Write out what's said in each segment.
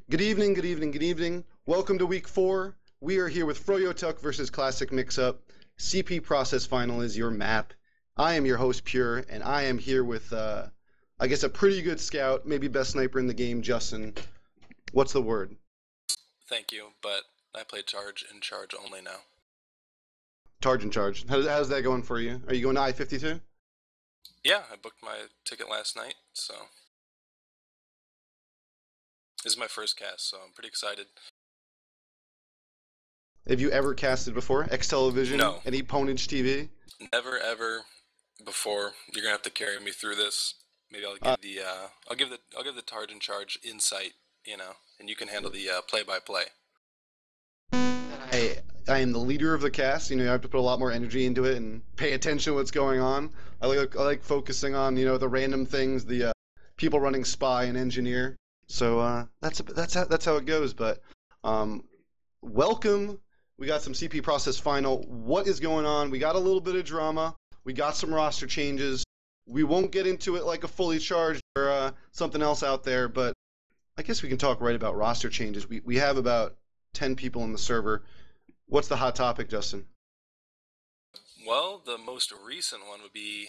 Good evening, good evening, good evening. Welcome to week 4. We are here with froyotech versus Classic Mixup. CP Process Final is your map. I am your host, Pure, and I am here with, I guess, a pretty good scout, maybe best sniper in the game, Justin. What's the word? Thank you, but I play charge and charge only now. Charge and charge. How's that going for you? Are you going to I-52? Yeah, I booked my ticket last night, so this is my first cast, so I'm pretty excited. Have you ever casted before? X Television? No. Any Ponage TV? Never ever before. You're gonna have to carry me through this. Maybe I'll give the charge and charge insight, and you can handle the play-by-play. I am the leader of the cast. You have to put a lot more energy into it and pay attention to what's going on. I like focusing on the random things, the people running spy and engineer. So that's how it goes. But welcome. We got some CP Process Final. What is going on? We got a little bit of drama. We got some roster changes. We won't get into it like a fully charged or something else out there, but I guess we can talk right about roster changes. We have about 10 people in the server. What's the hot topic, Justin? Well, the most recent one would be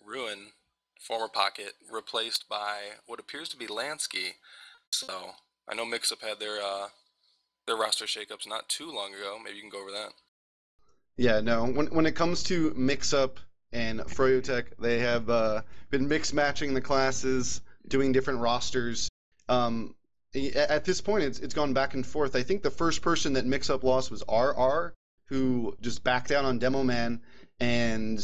Ruin, former Pocket, replaced by what appears to be Lansky. So I know Mixup had their roster shakeups not too long ago. Maybe you can go over that. Yeah, no. When it comes to Mixup and froyotech, they have been mix matching the classes, doing different rosters. At this point, it's gone back and forth. I think the first person that Mixup lost was RR, who just backed out on Demo Man. And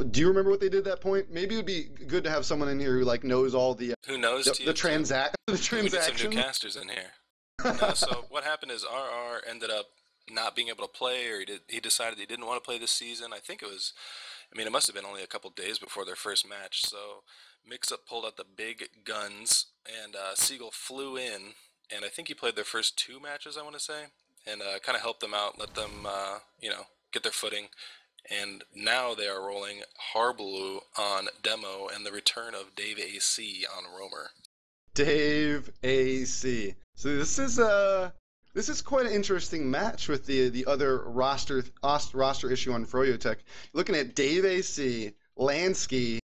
do you remember what they did at that point? Maybe it would be good to have someone in here who knows all the who knows the transaction. We need some new casters in here. No, so what happened is RR ended up not being able to play, or he decided he didn't want to play this season. I think it must have been only a couple days before their first match. So Mixup pulled out the big guns, and Siegel flew in, and I think he played their first 2 matches, I want to say, and kind of helped them out, let them, get their footing. And now they are rolling Harblue on Demo and the return of Dave AC on Roamer. Dave AC. So this is quite an interesting match with the other roster issue on froyotech. Looking at Dave AC, Lansky,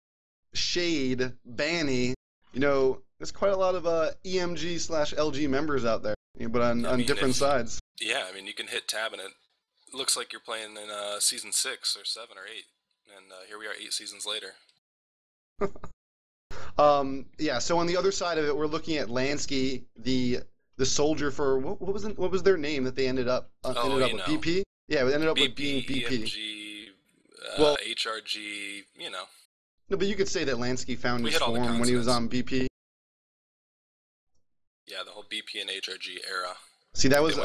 Shade, Banny. There's quite a lot of EMG/LG members out there, but on different sides. Yeah, you can hit tab and it looks like you're playing in season 6 or 7 or 8, and here we are 8 seasons later. Yeah. So on the other side of it, we're looking at Lansky, the soldier for what was their name that they ended up with BP? Yeah, it ended up with being BP. EMG, HRG, No, but you could say that Lansky found his form when he was on BP. Yeah, the whole BP and HRG era. See, that was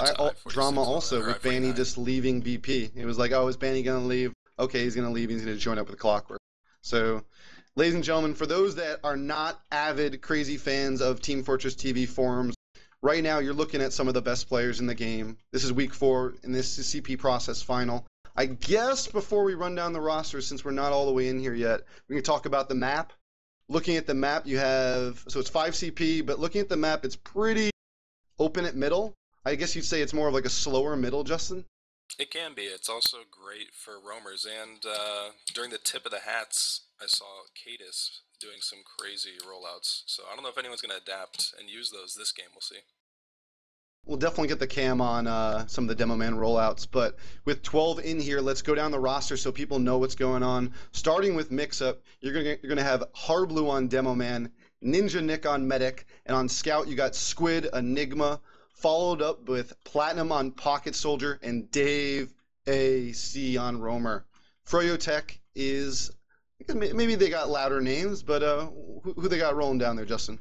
drama also with Banny just leaving BP. It was like, oh, is Banny going to leave? Okay, he's going to leave. He's going to join up with Clockwork. So, ladies and gentlemen, for those that are not avid, crazy fans of Team Fortress TV forums, right now you're looking at some of the best players in the game. This is week 4, and this is CP Process Final. I guess before we run down the roster, since we're not all the way in here yet, we can talk about the map. Looking at the map, so it's 5 CP, but looking at the map, it's pretty open at middle. I guess you'd say it's more of like a slower middle, Justin? It can be. It's also great for roamers, and during the tip of the hats, I saw Cadis doing some crazy rollouts. So I don't know if anyone's going to adapt and use those this game. We'll see. We'll definitely get the cam on some of the Demo Man rollouts, but with 12 in here, let's go down the roster so people know what's going on. Starting with Mixup, you're gonna have Harblue on Demo Man, Ninja Nick on Medic, and on Scout you got Squid, Enigma, followed up with Platinum on Pocket Soldier and Dave AC on Roamer. froyotech is, maybe they got louder names, but who they got rolling down there, Justin?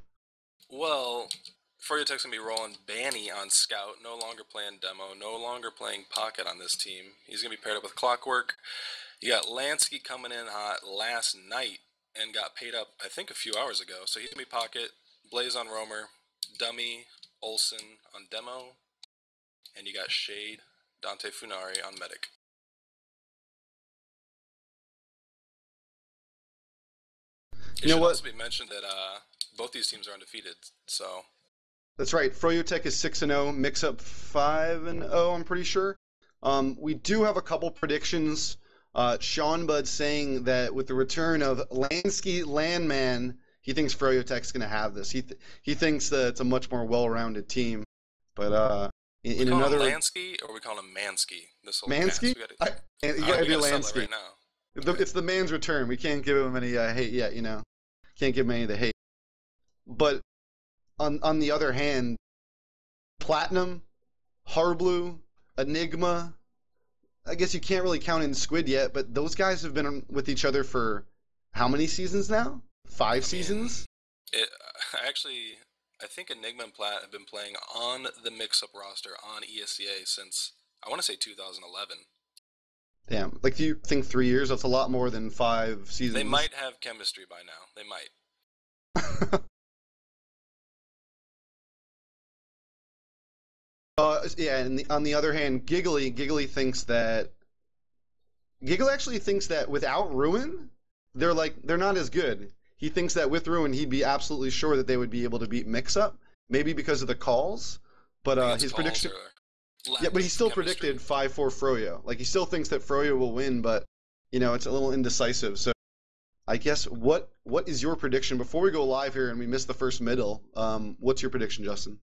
Well, froyotech's going to be rolling Banny on Scout, no longer playing Demo, no longer playing Pocket on this team. He's going to be paired up with Clockwork. You got Lansky coming in hot last night and got paid up, I think, a few hours ago. So he's going to be Pocket, Blaze on Roamer, Dummy, Olsen on Demo, and you got Shade, Dante Funari on Medic. It should also be mentioned that both these teams are undefeated, so That's right. froyotech is 6-0, Mixup 5-0, I'm pretty sure. We do have a couple predictions. Sean Bud saying that with the return of Lansky Landman, he thinks froyotech's going to have this. He thinks that it's a much more well-rounded team. But in another him Lansky or we call him Mansky. This whole Mansky, you gotta do Lansky right now. It's the man's return. We can't give him any hate yet, you know. Can't give him any of the hate. But on the other hand, Platinum, Harblue, Enigma, I guess you can't really count in Squid yet, but those guys have been with each other for how many seasons now? 5 seasons? I think Enigma and Plat have been playing on the Mixup roster on ESEA since, I want to say 2011. Damn. Like, do you think 3 years? That's a lot more than 5 seasons. They might have chemistry by now. They might. Yeah, and on the other hand, Giggly actually thinks that without Ruin, they're not as good. He thinks that with Ruin, he'd be absolutely sure that they would be able to beat Mixup, maybe because of the calls. But his prediction, yeah, but he still predicted 5-4 Froyo. Like, he still thinks that Froyo will win, but you know, it's a little indecisive. So I guess what is your prediction before we go live here and we miss the first middle? What's your prediction, Justin?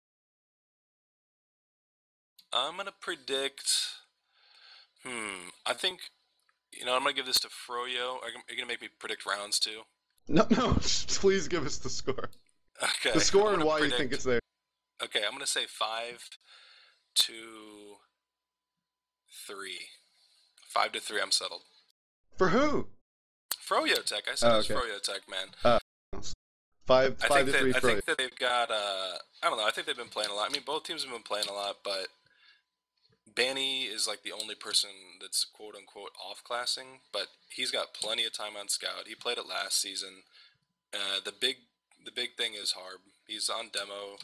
I'm gonna predict. I think, you know, I'm gonna give this to Froyo. Are you gonna make me predict rounds too? No, please give us the score. Okay. The score and why you think it's there. Okay, I'm gonna say 5-3. 5-3. I'm settled. For who? Froyotech. I said it was Froyotech, man. 5-3. I think that they've got. I don't know. I think they've been playing a lot. I mean, both teams have been playing a lot, but Banny is like the only person that's quote unquote off classing, but he's got plenty of time on Scout. He played it last season. The big thing is Harb. He's on demo.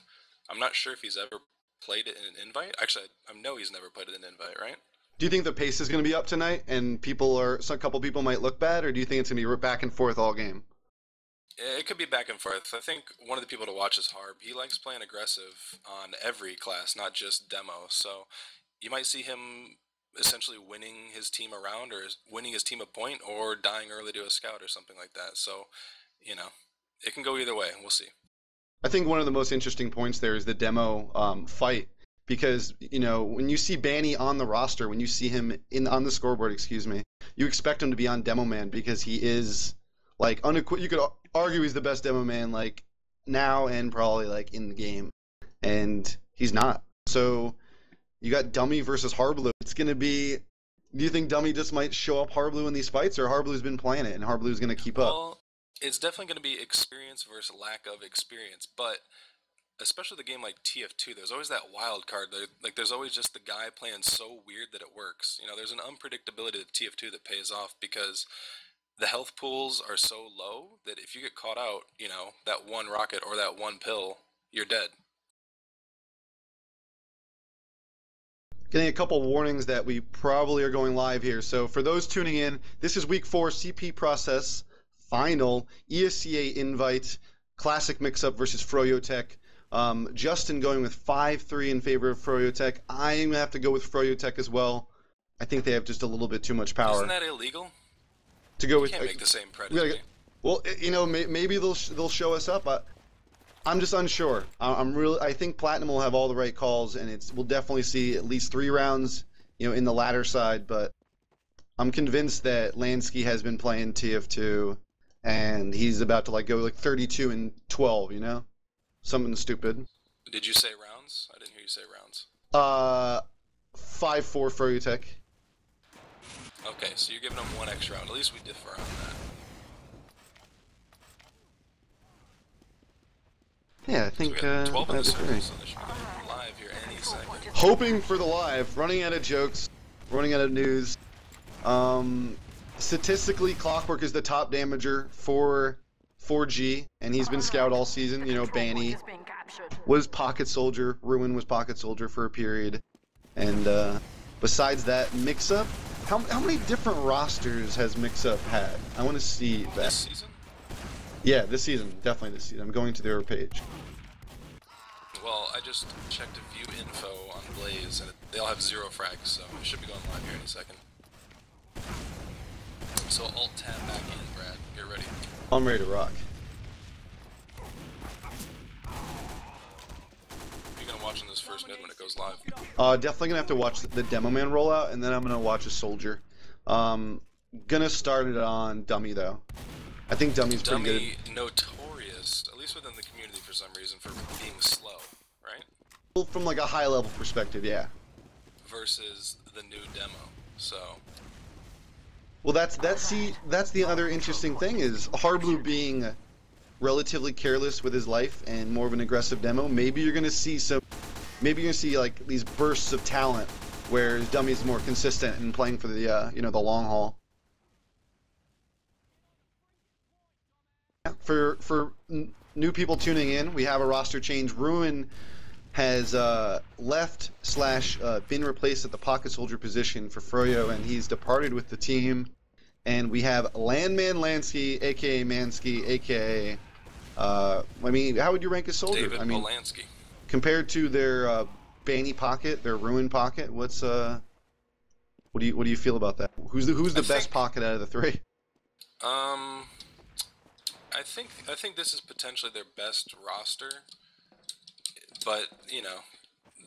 I'm not sure if he's ever played it in an invite. Actually, I know he's never played it in an invite, right? Do you think the pace is going to be up tonight, and a couple people might look bad, or do you think it's going to be back and forth all game? It could be back and forth. I think one of the people to watch is Harb. He likes playing aggressive on every class, not just demo. So you might see him essentially winning his team around, or winning his team a point, or dying early to a scout or something like that. So, you know, it can go either way. We'll see. I think one of the most interesting points there is the demo fight, because, you know, when you see Banny on the roster, when you see him on the scoreboard, you expect him to be on demo man because he is like you could argue he's the best demo man like now and probably like in the game, and he's not. So you got Dummy versus Harblue. It's going to be, do you think Dummy just might show up Harblue in these fights, or Harblue's been playing it and Harblue's going to keep up? Well, it's definitely going to be experience versus lack of experience, but especially the game like TF2, there's always that wild card. There's always just the guy playing so weird that it works. You know, there's an unpredictability to TF2 that pays off because the health pools are so low that if you get caught out, you know, that one rocket or that one pill, you're dead. Getting a couple warnings that we probably are going live here. So for those tuning in, this is week 4 CP process final ESEA-Invite classic mix-up versus froyotech. Justin going with 5-3 in favor of froyotech. I'm going to have to go with froyotech as well. I think they have just a little bit too much power. Isn't that illegal? To go with, you can't make the same pred as me. Well, you know, maybe they'll show us up. I'm just unsure. I think Platinum will have all the right calls, and we'll definitely see at least 3 rounds, you know, in the latter side. But I'm convinced that Lansky has been playing TF2, and he's about to go 32-12. You know, something stupid. Did you say rounds? I didn't hear you say rounds. 5-4 froyotech. Okay, so you're giving them 1 extra round. At least we differ on that. Yeah, I think. So 12 in the circle, so this should be live here any second. Hoping for the live. Running out of jokes. Running out of news. Statistically, Clockwork is the top damager for 4G, and he's been scout all season. You know, Banny was Pocket Soldier. Ruin was Pocket Soldier for a period. And besides that, Mixup. How many different rosters has Mixup had? I want to see that. This season? Yeah, this season. Definitely this season. I'm going to their page. Well, I just checked a view info on Blaze, and they all have 0 frags, so it should be going live here any second. So Alt-Tab back in, Brad. Get ready. I'm ready to rock. You're gonna watch in this first mid when it goes live. Definitely gonna have to watch the Demo Man rollout, and then I'm gonna watch a Soldier. Gonna start it on Dummy though. I think Dummy's pretty good. Dummy notorious, at least within the community for some reason, for being slow, right? From like a high level perspective, yeah. Versus the new demo, so. Well, that's the other interesting thing is Hardblue being relatively careless with his life and more of an aggressive demo. Maybe you're gonna see like these bursts of talent where Dummy's more consistent and playing for the the long haul. For new people tuning in, we have a roster change. Ruin has left / been replaced at the pocket soldier position for Froyo, and he's departed with the team. And we have Landman Lansky, aka Mansky, aka I mean, how would you rank a soldier? David Polanski. Compared to their Banny pocket, their Ruin pocket, what do you feel about that? Who's the best pocket out of the three? I think this is potentially their best roster, but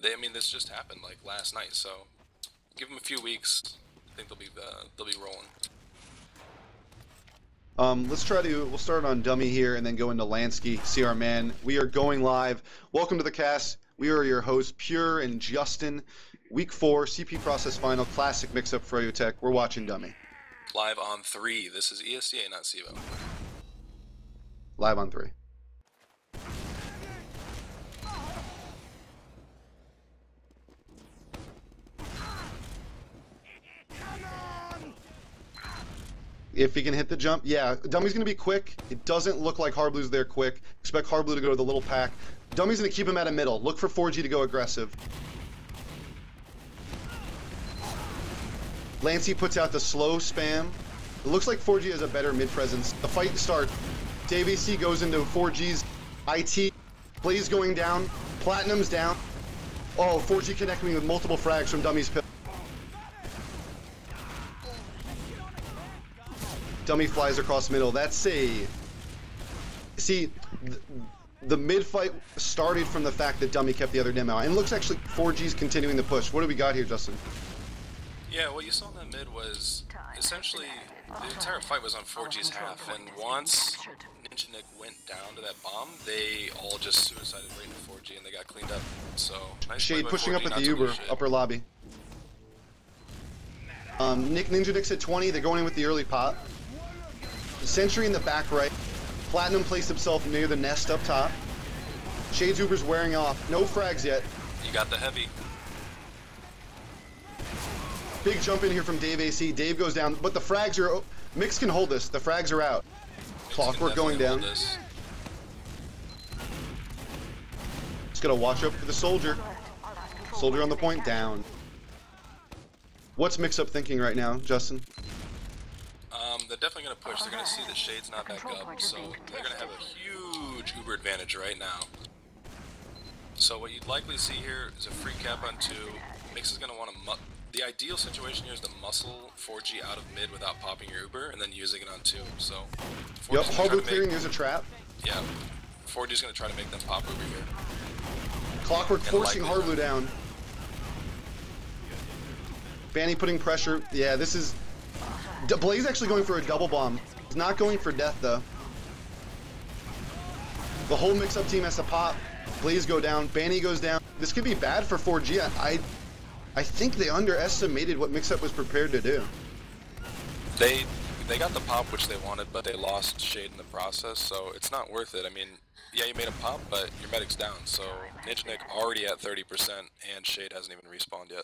I mean this just happened like last night, so give them a few weeks. I think they'll be rolling. We'll start on Dummy here and then go into Lansky, CR Man. We are going live. Welcome to the cast. We are your hosts, Pure and Justin. Week 4, CP Process Final, Classic Mixup froyotech. We're watching Dummy. Live on 3. This is ESEA, not SIVO. Live on 3. If he can hit the jump, yeah. Dummy's going to be quick. It doesn't look like Hardblue's there quick. Expect Hardblue to go to the little pack. Dummy's going to keep him at a middle. Look for 4G to go aggressive. Lancey puts out the slow spam. It looks like 4G has a better mid presence. The fight starts. DVC goes into 4G's IT. Blaze going down. Platinum's down. Oh, 4G connecting with multiple frags from Dummy's pill. Dummy flies across middle. That's a... See, the mid-fight started from the fact that Dummy kept the other demo out. And it looks actually 4G's continuing the push. What do we got here, Justin? Yeah, what you saw in that mid was essentially the entire fight was on 4G's half, and once Ninja Nick went down to that bomb, they all just suicided right into 4G and they got cleaned up. So nice Shade pushing up at the Uber, upper lobby. Ninja Nick's at 20, they're going in with the early pop. Sentry in the back right. Platinum placed himself near the nest up top. Shade's Uber's wearing off. No frags yet. You got the heavy. Big jump in here from Dave AC. Dave goes down, but the frags are... Mix can hold this. The frags are out. Clockwork going down. Just gotta watch out for the soldier. Soldier on the point, down. What's Mixup thinking right now, Justin? They're definitely going to push. They're going to see that Shade's not back up, so they're going to have a huge Uber advantage right now. So what you'd likely see here is a free cap on 2. Mix is going to want to... The ideal situation here is to muscle 4G out of mid without popping your Uber and then using it on 2. So... Yep, Hardblue clearing, there's a trap. Yeah. 4G's going to try to make them pop Uber here. Clockwork forcing Hardblue down. Banny putting pressure. Yeah, this is... Blaze actually going for a double bomb. He's not going for death, though. The whole Mixup team has to pop. Blaze go down. Banny goes down. This could be bad for 4G. I think they underestimated what Mixup was prepared to do. They got the pop which they wanted, but they lost Shade in the process, so it's not worth it. I mean, yeah, you made a pop, but your medic's down, so Ninja Nick already at 30%, and Shade hasn't even respawned yet.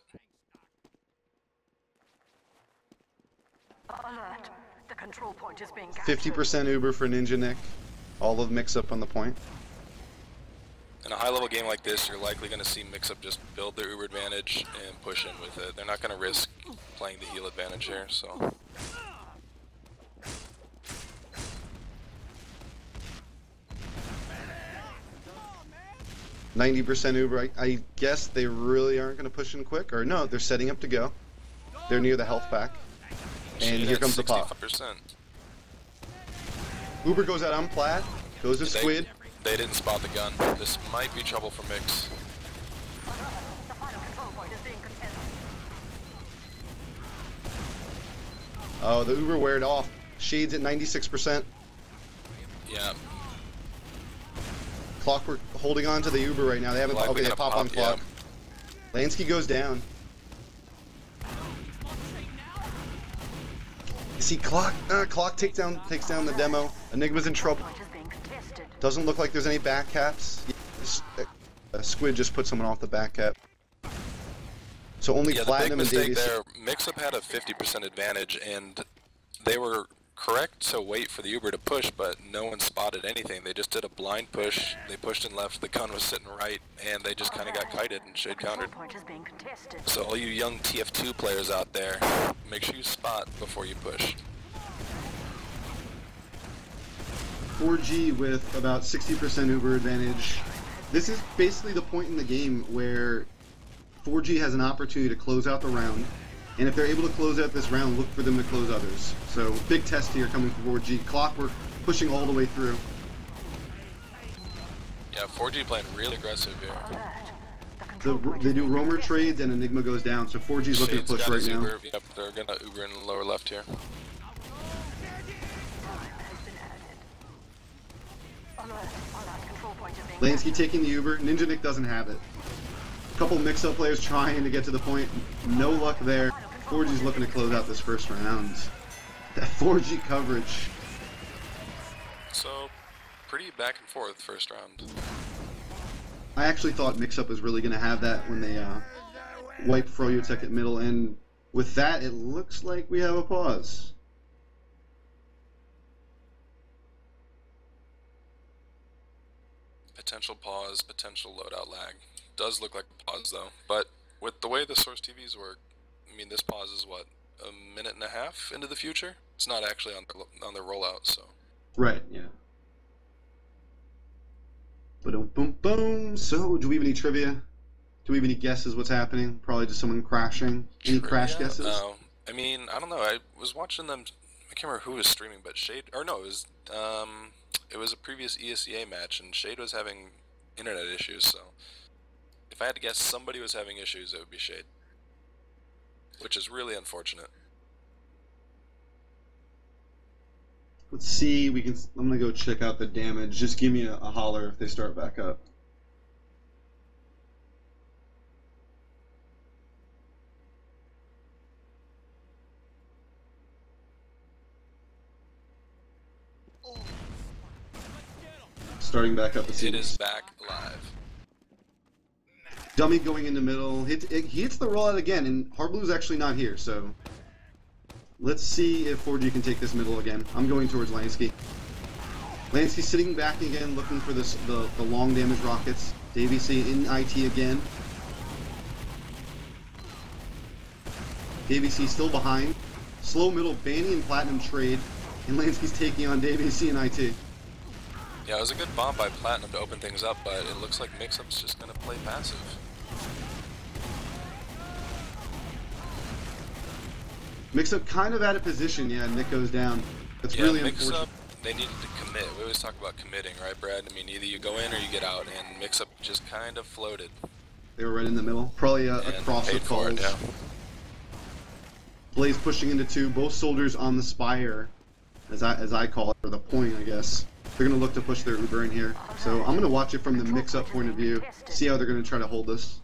Alert. The control point is being 50% Uber for Ninja Nick. All of Mixup on the point. In a high-level game like this, you're likely going to see Mixup just build their Uber advantage and push in with it. They're not going to risk playing the heal advantage here, so... 90% Uber. I guess they really aren't going to push in quick. Or no, they're setting up to go. They're near the health pack. And here comes the pop. Uber goes out on plat. Goes to Squid. They didn't spot the gun. This might be trouble for Mix. The final control point is being contested. Oh, the Uber weared off. Shade's at 96%. Yeah. Clockwork holding on to the Uber right now. They haven't. Okay, they pop on clock. Yeah. Lansky goes down. You see, Clock takes down the demo. Enigma's in trouble. Doesn't look like there's any back caps. Squid just put someone off the back cap. So only Platinum and Davies. There, Mixup had a 50% advantage, and they were correct to wait for the Uber to push, but no one spotted anything. They just did a blind push. They pushed in left. The gun was sitting right, and they just kind of got kited and Shade countered. So all you young TF2 players out there, make sure you spot before you push. 4G with about 60% Uber advantage. This is basically the point in the game where 4G has an opportunity to close out the round, and if they're able to close out this round, look for them to close others. So big test here coming from 4G. Clockwork pushing all the way through. Yeah, 4G playing really aggressive here. They do roamer trades and Enigma goes down, so 4G's looking to push right now. Yep, they're gonna Uber in the lower left here. Lansky taking the Uber. Ninja Nick doesn't have it. A couple mix-up players trying to get to the point. No luck there. 4G's looking to close out this first round. That 4G coverage. So, pretty back and forth first round. I actually thought Mixup was really going to have that when they wiped froyotech at middle, and with that, it looks like we have a pause. Potential pause, potential loadout lag. Does look like a pause though, but with the way the source TVs work, I mean this pause is what, a minute and a half into the future? It's not actually on their rollout, so. Right, yeah. Boom, boom, boom. So, do we have any trivia? Do we have any guesses what's happening? Probably just someone crashing. Any crash guesses? No. I mean, I don't know. I was watching them. I can't remember who was streaming, but Shade, or no, it was a previous ESEA match, and Shade was having internet issues. So, if I had to guess, somebody was having issues. It would be Shade, which is really unfortunate. Let's see. I'm gonna go check out the damage. Just give me a holler if they start back up. Starting back up. It is back live. Dummy going in the middle. He hits the rollout again, and Harblue's actually not here, so let's see if 4G can take this middle again. I'm going towards Lansky. Lansky sitting back again, looking for the long damage rockets. DVC in IT again. DVC still behind. Slow middle, Banny and Platinum trade, and Lansky's taking on DVC and IT. Yeah, it was a good bomb by Platinum to open things up, but it looks like Mixup's just going to play passive. Mixup kind of out of position, yeah, Nick goes down. That's really unfortunate. Mixup, they needed to commit. We always talk about committing, right, Brad? I mean, either you go in or you get out, and Mixup just kind of floated. They were right in the middle. Probably a cross with calls. Yeah. Blaze pushing into two, both soldiers on the spire, as I call it, or the point, I guess. They're going to look to push their Uber in here. So I'm going to watch it from the mix-up point of view, see how they're going to try to hold this.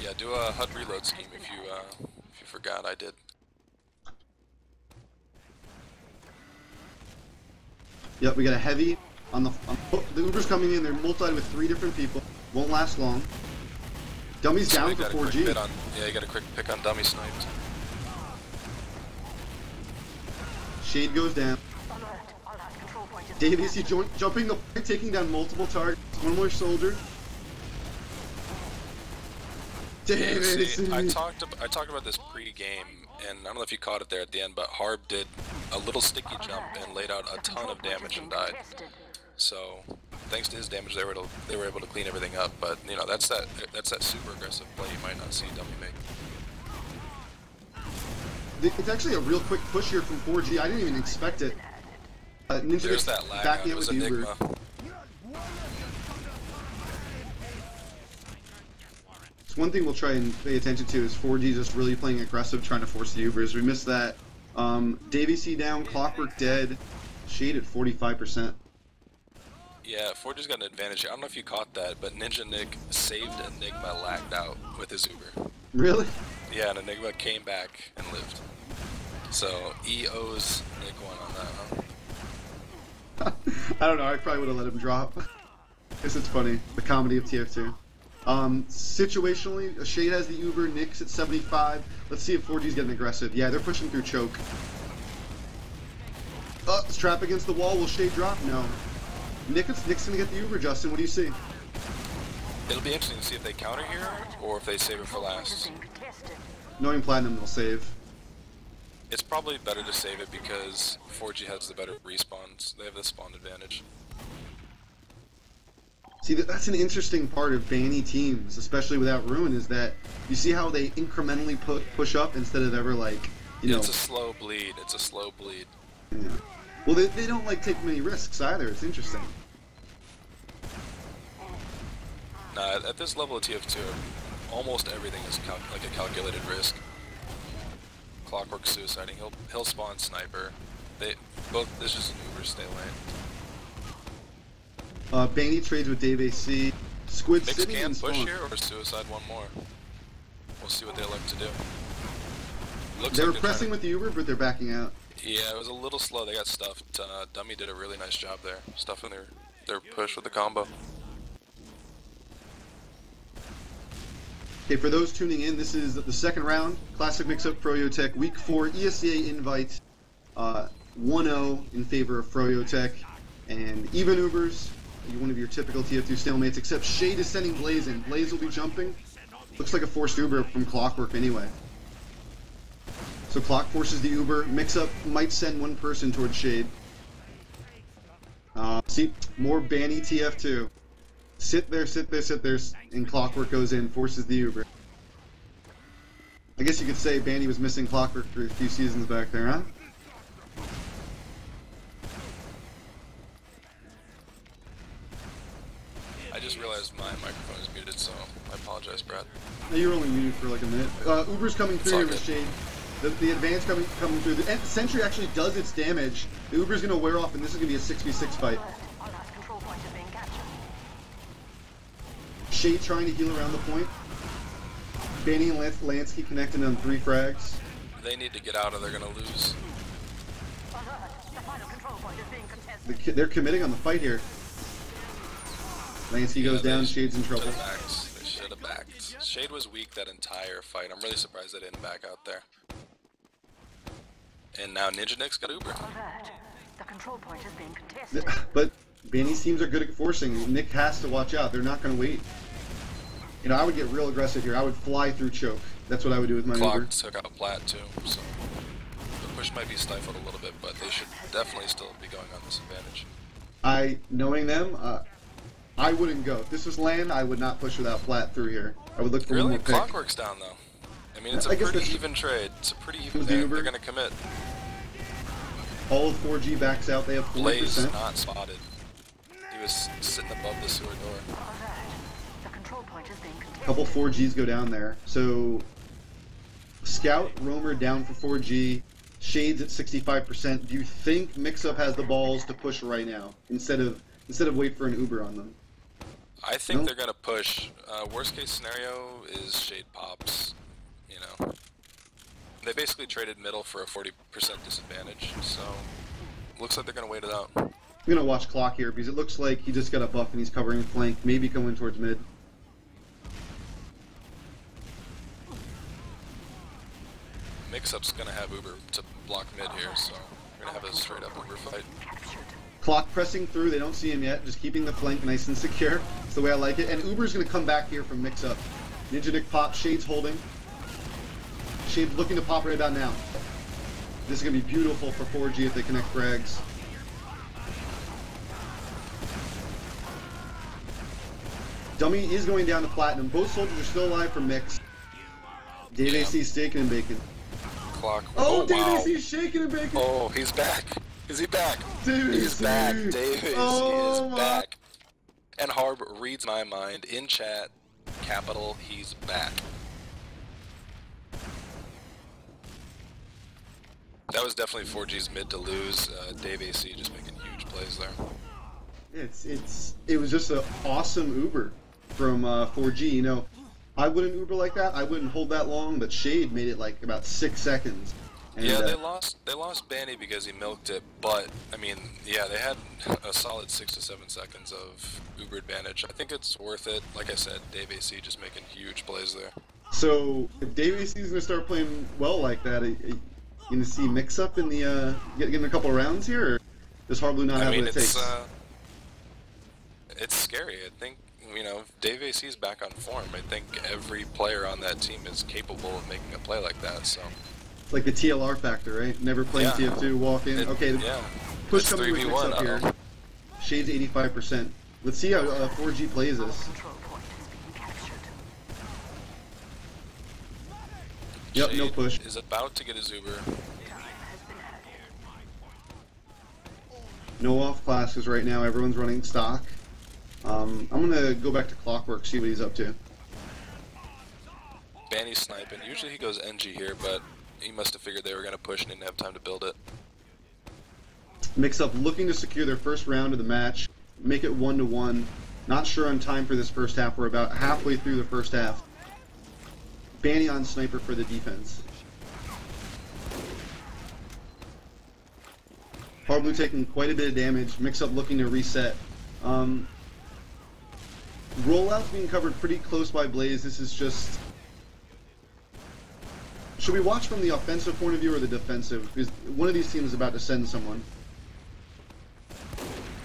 Yeah, do a HUD reload scheme if you forgot. I did. Yep, we got a heavy on the Uber's coming in. They're multied with 3 different people. Won't last long. Dummy's down for 4G. Yeah, you got a quick pick on Dummy sniped. Shade goes down. Davies, jumping the point, taking down multiple targets. One more soldier. See, I talked about this pre-game, and I don't know if you caught it there at the end, but Harb did a little sticky jump and laid out a ton of damage and died. So thanks to his damage, they were able to clean everything up. But you know, that's that super aggressive play you might not see Dummy make. It's actually a real quick push here from 4G. I didn't even expect it. Ninja There's that lag backing out. it It was with the Enigma. Uber. So one thing we'll try and pay attention to is 4G just really playing aggressive, trying to force the Ubers. We missed that. Davey C down, Clockwork dead, Shade at 45%. Yeah, 4G's got an advantage here. I don't know if you caught that, but Ninja Nick saved Enigma lagged out with his Uber. Really? Yeah, and Enigma came back and lived. So E owes Nick one on that, huh? I don't know, I probably would have let him drop. Guess it's funny, the comedy of TF2. Situationally, Shade has the Uber, Nick's at 75. Let's see if 4G's getting aggressive. Yeah, they're pushing through choke. Strap against the wall, will Shade drop? No. Nick's gonna get the Uber, Justin, what do you see? It'll be interesting to see if they counter here, or if they save it for last. Knowing Platinum, they'll save. It's probably better to save it because 4G has the better respawns. They have the spawn advantage. See, that's an interesting part of banny teams, especially without Ruin, is that you see how they incrementally push up instead of ever, like, you know... It's a slow bleed. It's a slow bleed. Yeah. Well, they don't, like, take many risks either. It's interesting. Nah, at this level of TF2, almost everything is like a calculated risk. Clockwork suiciding. He'll spawn sniper. This is an Uber stay lane. Banny trades with Dave AC. Squid Mix sitting can in push spawn. here or suicide one more. We'll see what they like to do. Looks They were like pressing with the Uber, but they're backing out. Yeah, it was a little slow. They got stuffed. Dummy did a really nice job there, stuffing their push with the combo. Okay, for those tuning in, this is the second round. Classic Mixup froyotech, Week 4, ESEA-Invite. 1-0 in favor of froyotech. And even Ubers, one of your typical TF2 stalemates, except Shade is sending Blaze in. Blaze will be jumping. Looks like a forced Uber from Clockwork anyway. So Clock forces the Uber. Mixup might send one person towards Shade. See, more banny TF2. Sit there, and Clockwork goes in, forces the Uber. I guess you could say Banny was missing Clockwork for a few seasons back there, huh? I just realized my microphone is muted, so I apologize, Brad. No, you were only muted for like a minute. Uber's coming through here with Shade. The advance coming through. The Sentry actually does its damage. The Uber's going to wear off, and this is going to be a 6v6 fight. Shade trying to heal around the point. Banny and Lansky connecting on 3 frags. They need to get out or they're going to lose. They're committing on the fight here. Lansky goes down, Shade's in trouble. They should have backed. Shade was weak that entire fight. I'm really surprised they didn't back out there. And now Ninja Nick's got Uber. The control point is being contested. But Banny's teams are good at forcing. Nick has to watch out. They're not going to wait. You know, I would get real aggressive here. I would fly through choke. That's what I would do with my Uber. Clock took out Plat too, so the push might be stifled a little bit, but they should definitely still be going on this advantage. Knowing them, I wouldn't go. If this was land, I would not push without Plat through here. I would look for one more pick. Clockwork's down though. I mean, it's a pretty even trade. It's a pretty even. They're going to commit. All of 4G backs out. They have 40%. Blaze not spotted. He was sitting above the sewer door. A couple 4Gs go down there. So Scout, Roamer down for 4G. Shades at 65%. Do you think Mixup has the balls to push right now instead of wait for an Uber on them? I think they're gonna push. Worst case scenario is Shade pops. You know, they basically traded middle for a 40% disadvantage. So looks like they're gonna wait it out. I'm gonna watch Clock here because it looks like he just got a buff and he's covering flank. Maybe coming towards mid. Mixup's gonna have Uber to block mid here, so we're gonna have a straight up Uber fight. Clock pressing through, they don't see him yet, just keeping the flank nice and secure. That's the way I like it. And Uber's gonna come back here from Mixup. Ninja Nick pop, Shade's holding. Shade's looking to pop right about now. This is gonna be beautiful for 4G if they connect frags. Dummy is going down to Platinum. Both soldiers are still alive from Mix. Dave AC's shaking and baking. Clock. Oh, Oh Dave wow. AC's shaking and baking. Oh, he's back. Is he back? Dave He's AC. back. Dave AC is my. back. And Harb reads my mind in chat. Capital, he's back. That was definitely 4G's mid to lose. Dave AC just making huge plays there. It was just an awesome Uber from 4G. You know, I wouldn't Uber like that. I wouldn't hold that long. But Shade made it like about 6 seconds. And, yeah, they lost Banny because he milked it. But I mean, yeah, they had a solid 6 to 7 seconds of Uber advantage. I think it's worth it. Like I said, Dave AC just making huge plays there. So if Dave AC is gonna start playing well like that, you gonna see Mixup in the getting a couple rounds here, or does Hard Blue not have what it takes? It's scary. I think, you know, if Dave AC is back on form, I think every player on that team is capable of making a play like that. So it's like the TLR factor, right? Never playing TF2, walk in. Okay, yeah. push It's coming with 3v1 Mixup here. Shade's 85%. Let's see how 4G plays this. Control point is being captured. Yep, Shade no push. is about to get his Uber. Time has been added. No off classes right now. Everyone's running stock. I'm gonna go back to Clockwork, see what he's up to. Banny's sniping. Usually he goes NG here, but he must have figured they were going to push and didn't have time to build it. Mix-Up looking to secure their first round of the match, make it 1-1. Not sure on time for this first half. We're about halfway through the first half. Banny on sniper for the defense. Hard Blue taking quite a bit of damage. Mix-Up looking to reset. Rollout's being covered pretty close by Blaze. This is just... Should we watch from the offensive point of view or the defensive? Because one of these teams is about to send someone.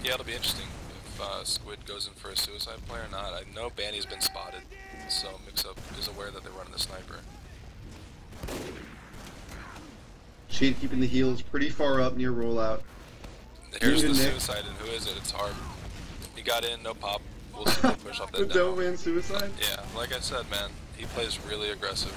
Yeah, it'll be interesting if Squid goes in for a suicide play or not. I know Banny's been spotted, so Mixup is aware that they're running the sniper. Shade keeping the heels pretty far up near rollout. Here's the Nick. suicide, and who is it? It's Harb. He got in, no pop. We'll see him push off The that demo. Doe Man suicide? Yeah, like I said, man, he plays really aggressive.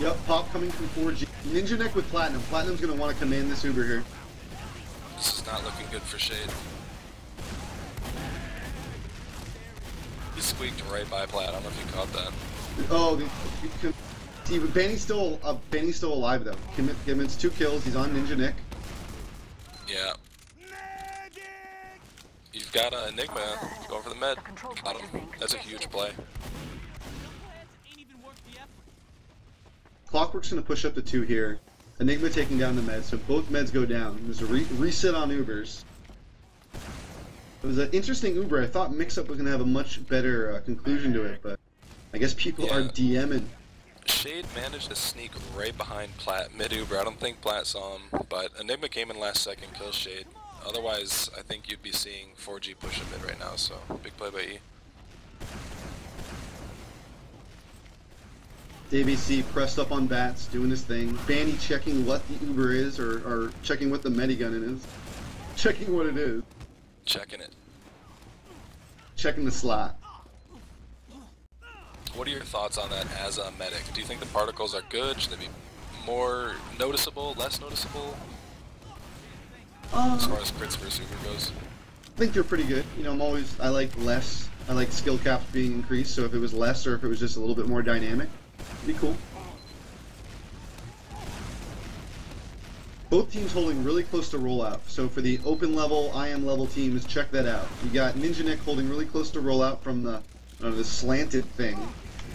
Yep, pop coming from 4G. Ninja Neck with Platinum. Platinum's going to want to command this Uber here. This is not looking good for Shade. He squeaked right by Plat. I don't know if you caught that. Oh, see, but Banny's still alive though. Kimmit's 2 kills. He's on Ninja Nick. Yeah. You've got Enigma going for the med. Got him. That's a huge play. Clockwork's going to push up to 2 here. Enigma taking down the med, so both meds go down. There's a reset on Ubers. It was an interesting Uber. I thought Mixup was going to have a much better conclusion to it, but I guess people are DMing. Shade managed to sneak right behind Plat mid-Uber. I don't think Plat saw him, but Enigma came in last second, kills Shade. Otherwise, I think you'd be seeing 4G push him mid right now, so big play by E. Dave AC pressed up on bats, doing his thing. Banny checking what the Uber is, or checking what the Medigun is. Checking what it is. Checking it. Checking the slot. What are your thoughts on that as a medic? Do you think the particles are good? Should they be more noticeable, less noticeable? As far as crits versus Uber goes? I think they're pretty good. You know, I like less. I like skill caps being increased, so if it was less or if it was just a little bit more dynamic, it'd be cool. Both teams holding really close to rollout. So for the open level, IM level teams, check that out. You got Ninja Nick holding really close to rollout from the slanted thing,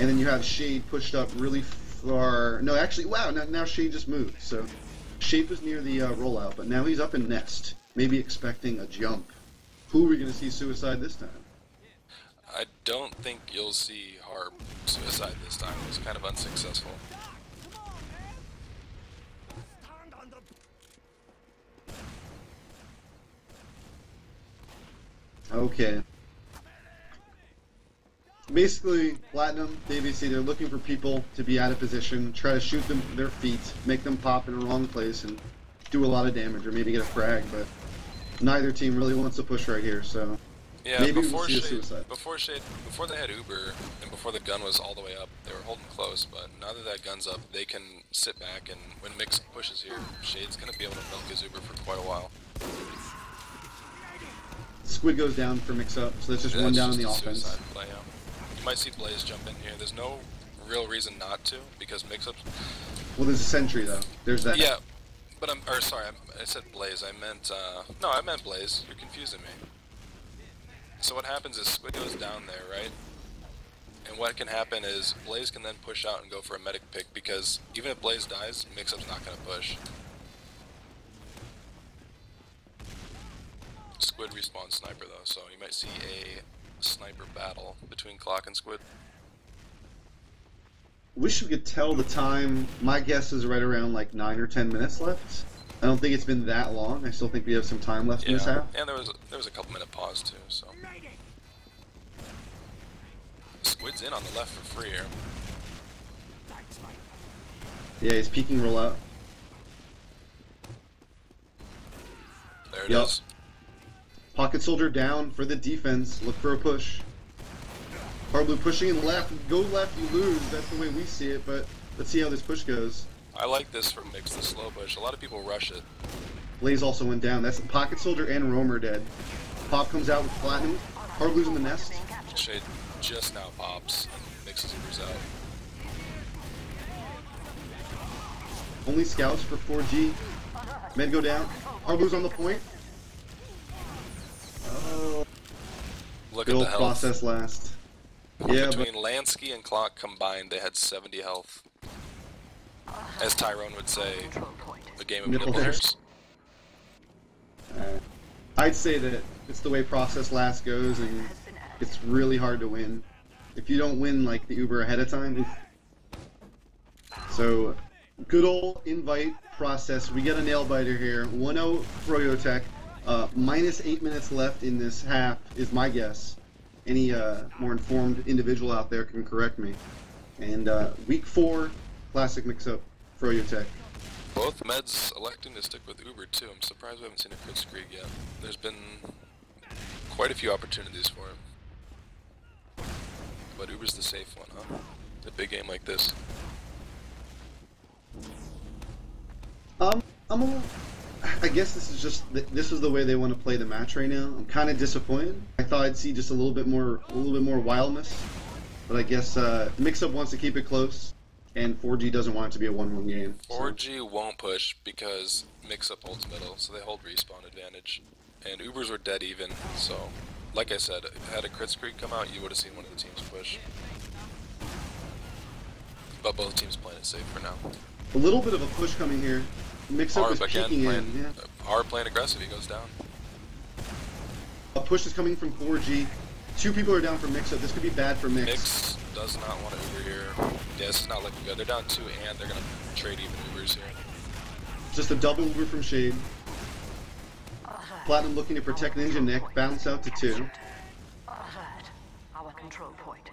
and then you have Shade pushed up really far. No, actually, wow! Now Shade just moved. So Shade was near the rollout, but now he's up in nest, maybe expecting a jump. Who are we going to see suicide this time? I don't think you'll see Harb suicide this time. It was kind of unsuccessful. Okay. Basically, Platinum, DVC, they're looking for people to be out of position, try to shoot them their feet, make them pop in the wrong place, and do a lot of damage, or maybe get a frag, but Neither team really wants to push right here, so Yeah, maybe before we'll see a Shade, suicide. before they had Uber, and before the gun was all the way up, they were holding close. But now that that gun's up, they can sit back, and when Mix pushes here, Shade's gonna be able to milk his Uber for quite a while. Squid goes down for Mix-Up, so that's just one down in the offense. Suicide play, yeah. You might see Blaze jump in here. There's no real reason not to, because Mix-Up... Well, there's a sentry, though. There's that. Yeah, but sorry, I said Blaze. I meant, no, I meant Blaze. You're confusing me. So what happens is Squid goes down there, right? And what can happen is Blaze can then push out and go for a medic pick, because even if Blaze dies, Mix-Up's not going to push. Squid respawns Sniper though, so you might see a sniper battle between Clock and Squid. Wish we could tell the time. My guess is right around like 9 or 10 minutes left. I don't think it's been that long. I still think we have some time left in this half. And there was a couple minute pause too, so. Squid's in on the left for free here. Yeah, he's peeking roll out. There it is. Pocket Soldier down for the defense. Look for a push. Hard Blue pushing in left. Go left, you lose. That's the way we see it, but let's see how this push goes. I like this from Mix, the slow push. A lot of people rush it. Blaze also went down. That's Pocket Soldier and Roamer dead. Pop comes out with Platinum. Hard Blue's in the nest. Shade just now pops and Mix's Ubers out. Only scouts for 4G. Men go down. Hard Blue's on the point. Oh. Look Good at old the health. process last. Yeah, Between Lansky and Clock combined, they had 70 health. As Tyrone would say, a game of Nipple nipple hairs. hairs. I'd say that it's the way process last goes, and it's really hard to win. If you don't win like the Uber ahead of time. Oof. So, good old invite process. We get a nail biter here. 1-0 froyotech. Minus 8 minutes left in this half is my guess. Any more informed individual out there can correct me. And week 4, classic mix-up froyotech. Both meds electing to stick with Uber too. I'm surprised we haven't seen a crit streak yet. There's been quite a few opportunities for him. But Uber's the safe one, huh? A big game like this. I guess this is just this is the way they want to play the match right now. I'm kind of disappointed. I thought I'd see just a little bit more wildness, but I guess Mixup wants to keep it close, and 4G doesn't want it to be a 1-1 game. 4G won't push because Mixup holds middle, so they hold respawn advantage, and Ubers were dead even. So, like I said, had a crit streak come out, you would have seen one of the teams push. But both teams playing it safe for now. A little bit of a push coming here. Mixup is peeking in. Yeah. Hard playing aggressive, he goes down. A push is coming from 4G. 2 people are down for Mixup. This could be bad for Mix. Mix does not want to Uber here. Yeah, this is not looking good. They're down 2 and they're going to trade even Ubers here. Just a double Uber from Shade. Platinum looking to protect Ninja Nick. Bounce out to 2.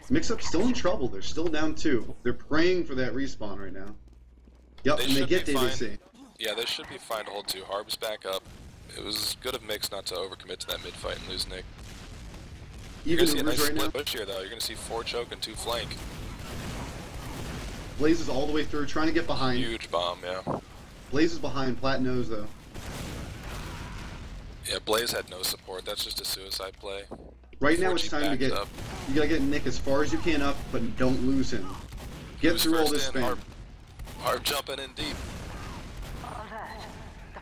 Mixup still in trouble. They're still down 2. They're praying for that respawn right now. Yep, and they get DDC. Yeah, they should be fine to hold 2. Harb's back up. It was good of Mix not to overcommit to that mid fight and lose Nick. You're going to see a nice split push here, though. You're going to see 4 choke and 2 flank. Blaze is all the way through, trying to get behind. Huge bomb, yeah. Blaze is behind. Plat knows, though. Yeah, Blaze had no support. That's just a suicide play. Right now it's time to get up. You got to get Nick as far as you can up, but don't lose him. Get through all this spam. Harp jumping in deep.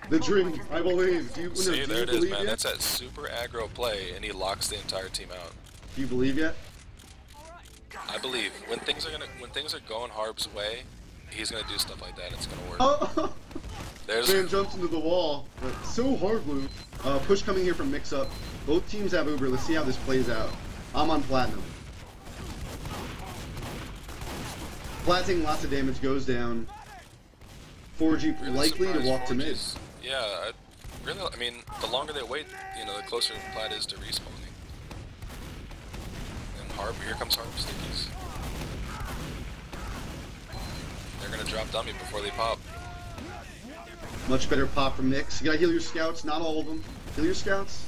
The dream, I believe. Do you, See, there it is, man. Yet? That's that super aggro play, and he locks the entire team out. Do you believe yet? I believe when things are going Harb's way, he's gonna do stuff like that. It's gonna work. Oh. There's Man jumps into the wall, but so hard, Blue. Push coming here from Mixup. Both teams have Uber. Let's see how this plays out. I'm on Platinum. Plat taking lots of damage, goes down. 4G really likely to walk to mid. Yeah, I mean, the longer they wait, the closer Plat is to respawning. And Harp, here comes Harp stickies. They're gonna drop dummy before they pop. Much better pop from Mix. You gotta heal your scouts, not all of them. Kill your scouts.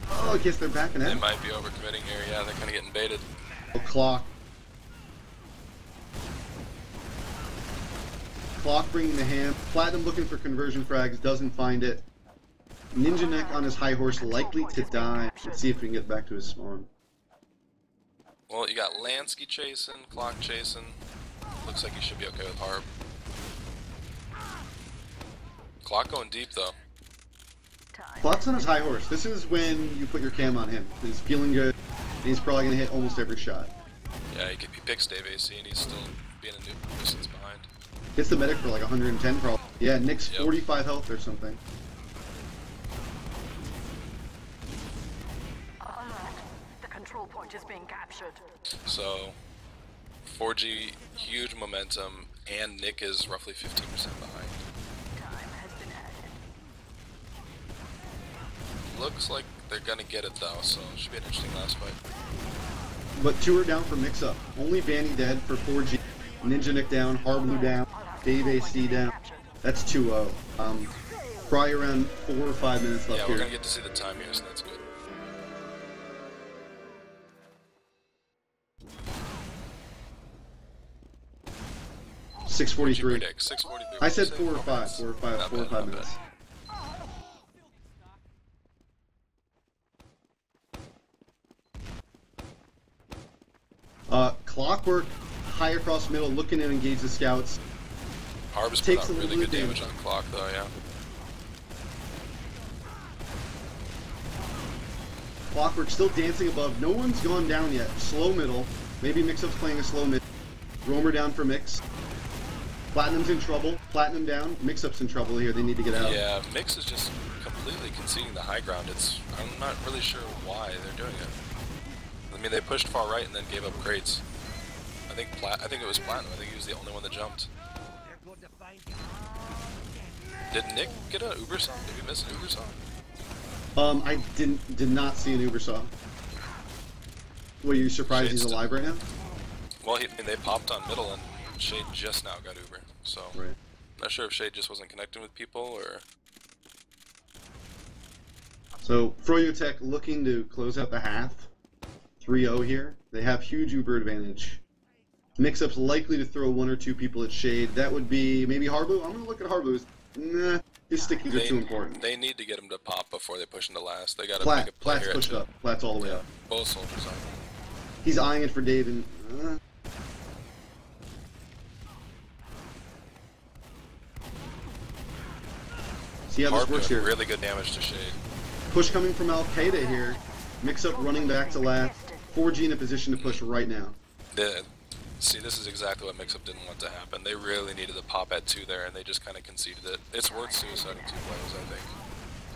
Oh, I guess they're backing They out. might be overcommitting here. Yeah, they're kind of getting baited. Oh, Clock. Clock bringing the ham. Platinum looking for conversion frags, doesn't find it. Ninja Neck on his high horse, likely to die. Let's see if we can get back to his spawn. Well, you got Lansky chasing, Clock chasing. Looks like he should be okay with Harb. Clock going deep though. Clock's on his high horse. This is when you put your cam on him. He's feeling good, and he's probably going to hit almost every shot. Yeah, he picks Dave AC, and he's still being a new distance behind. Hits the medic for like 110 probably. Yeah, Nick's 45 health or something. The control point is being captured. So, 4G, huge momentum, and Nick is roughly 15% behind. Time has been added. Looks like they're gonna get it though, so it should be an interesting last fight. But 2 are down for Mixup. Only Banny dead for 4G. Ninja Nick down, Harblue down, Dave AC down. That's 2-0. Probably around 4 or 5 minutes left Yeah, here. we're gonna get to see the time here, so that's good. $6:43. 6:43. I said 4 or 5. 4 or 5. Not 4 or bad, 5 not minutes. bad. Clockwork, high across middle, looking to engage the scouts. Harb's put Takes out a really little good bit damage on Clock though, yeah. Clockwork still dancing above. No one's gone down yet. Slow middle. Maybe Mixup's playing a slow mid. Roamer down for Mix. Platinum's in trouble. Platinum down. Mixup's in trouble here. They need to get out. Yeah, Mix is just completely conceding the high ground. I'm not really sure why they're doing it. I mean, they pushed far right and then gave up crates. I think it was Platinum. I think he was the only one that jumped. Did Nick get an Uber song? Did we miss an Uber song? I did not see an Uber saw. Were you surprised he's alive right now? Well, they popped on middle and Shade just now got Uber, so Right. not sure if Shade just wasn't connecting with people or. So froyotech looking to close out the half. 3-0 here. They have huge Uber advantage. Mixup's likely to throw 1 or 2 people at Shade. That would be maybe Harblue. I'm going to look at Harblue's. Nah, his stickies are too important. They need to get him to pop before they push into last. They got to make a play Platt's here. pushed up. Platt's all the way up. Both soldiers are. He's eyeing it for Dave and... See how this Harb works doing here. really good damage to Shade. Push coming from Al Qaeda here. Mix-up running back to last. 4G in a position to push right now. See, this is exactly what Mixup didn't want to happen. They really needed to pop at 2 there, and they just kind of conceded it. It's worth suiciding 2 players, I think.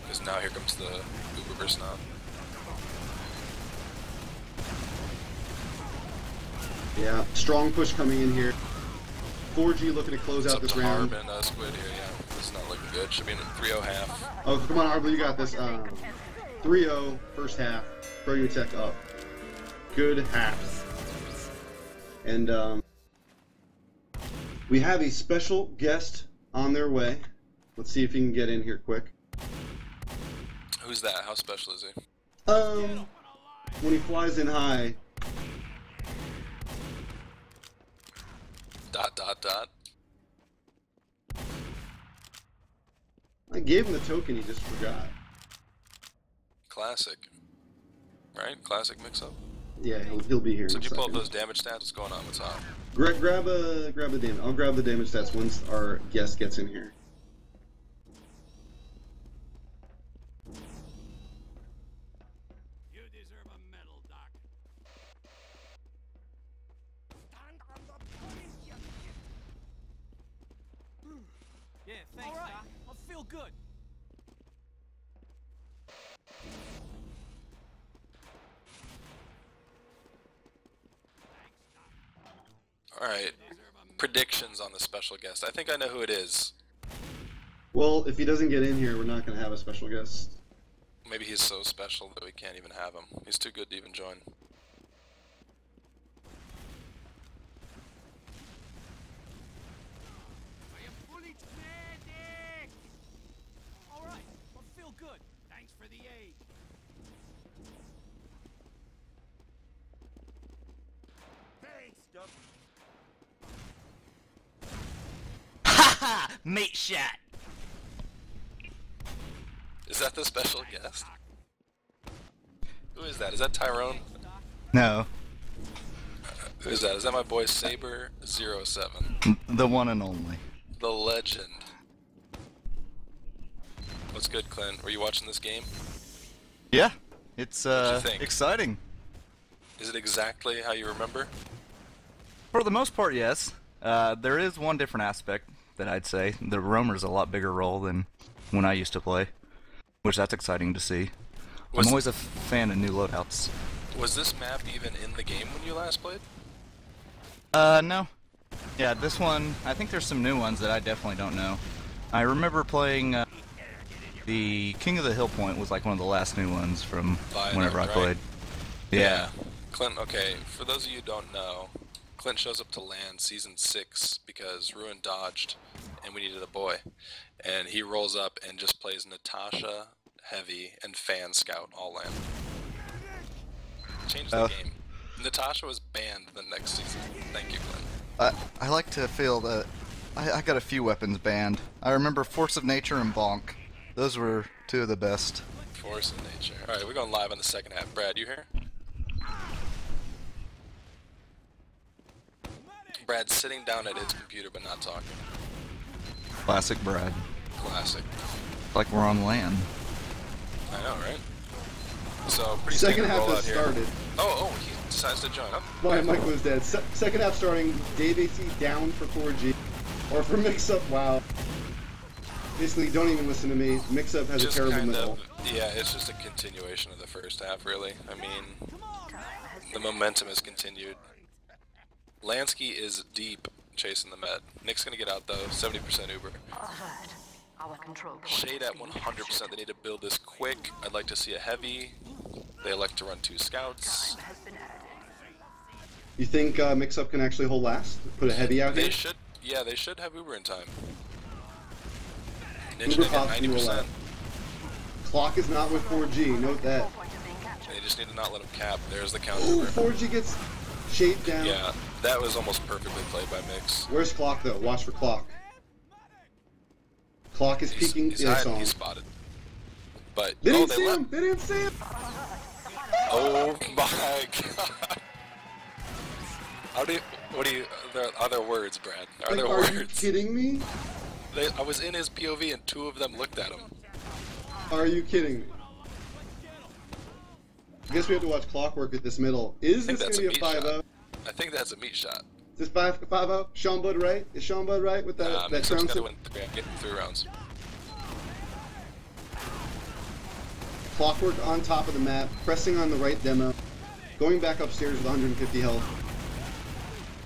Because now here comes the Uber versus not. Yeah, strong push coming in here. 4G looking to close out this round. Harb and Squid here, yeah. This is not looking good. Should be in a 3-0 half. Oh, come on, Harblue, you got this. 3-0, first half. Froyotech up. Good half. And we have a special guest on their way. Let's see if he can get in here quick. Who's that? How special is he? When he flies in high. ... I gave him the token, he just forgot. Classic. Right? Classic mix-up? Yeah, he'll be here. So in did a you pull up second. those damage stats? What's going on? What's up? Grab the damage. I'll grab the damage stats once our guest gets in here. You deserve a medal, Doc. Yeah, thanks, Doc. I feel good. Alright. Predictions on the special guest. I think I know who it is. Well, if he doesn't get in here, we're not going to have a special guest. Maybe he's so special that we can't even have him. He's too good to even join. Are you fully medic? All right, I feel good. Haha! Mate shot! Is that the special guest? Who is that? Is that Tyrone? No, Who is that? Is that my boy Saber07? the one and only. The legend. What's good, Clint? Were you watching this game? Yeah, it's What'd you think? exciting. Is it exactly how you remember? For the most part, yes. There is one different aspect that I'd say. The roamer's a lot bigger role than when I used to play, which that's exciting to see. I'm always a fan of new loadouts. Was this map even in the game when you last played? No. Yeah, this one, I think there's some new ones that I definitely don't know. I remember playing the King of the Hill Point was like one of the last new ones from whenever I played. Yeah. Clint, okay, for those of you who don't know, Clint shows up to land season 6 because Ruin dodged and we needed a boy. And he rolls up and just plays Natasha, Heavy, and Fan Scout all land. Changed the game. Natasha was banned the next season. Thank you, Clint. I like to feel that I got a few weapons banned. I remember Force of Nature and Bonk. Those were two of the best. Force of Nature. Alright, we're going live on the second half. Brad, you here? Brad's sitting down at his computer but not talking. Classic Brad. Classic. Like we're on land. I know, right? So, pretty Second standard half rollout has here. started. Oh, he decides to join up. My mic was dead. Second half starting. Dave AC down for 4G. Or for Mixup, wow. Basically, don't even listen to me. Mixup has Just a terrible kind middle. of, yeah, it's just a continuation of the first half, really. I mean, the momentum has continued. Lansky is deep chasing the med. Nick's gonna get out though, 70% Uber. Alert. Our control point Shade is at being 100%. captured. They need to build this quick. I'd like to see a heavy. They elect to run 2 scouts. Time has been added. You think Mixup can actually hold last? Put a heavy out They here? should, yeah, they should have Uber in time. Uber Ninja at pops will 90%. Clock is not with 4G. Note that. Control point is being captured. They just need to not let him cap. There's the counter Ooh, Uber. 4G gets shade down. Yeah, that was almost perfectly played by Mix. Where's Clock though? Watch for Clock. Clock is peeking. He's Yeah, I saw hiding, him. he's spotted. But, They oh, didn't they see left. him. They didn't see him. Oh my god. Are there words, Brad? Are there Like, are you words? kidding me? I was in his POV and 2 of them looked at him. Are you kidding me? I guess we have to watch Clockwork at this middle. Is think this that's going to be a a meat 5-0? I think that's a meat shot. Is this 5-0? Sean Bud right? Is Sean Bud right with that, that Mixup's crown gotta sip? win 3. I'm getting 3 rounds. Clockwork on top of the map, pressing on the right demo, going back upstairs with 150 health.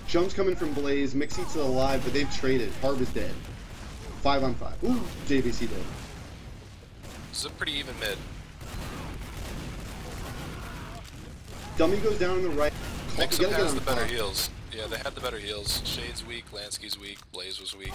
Jumps coming from Blaze, Mixie's still alive, but they've traded. Harb is dead. 5 on 5. Ooh, JVC dead. This is a pretty even mid. Dummy goes down on the right. Mixup Gotta get has on the better Clock. heals. Yeah, they had the better heals. Shade's weak, Lansky's weak, Blaze was weak.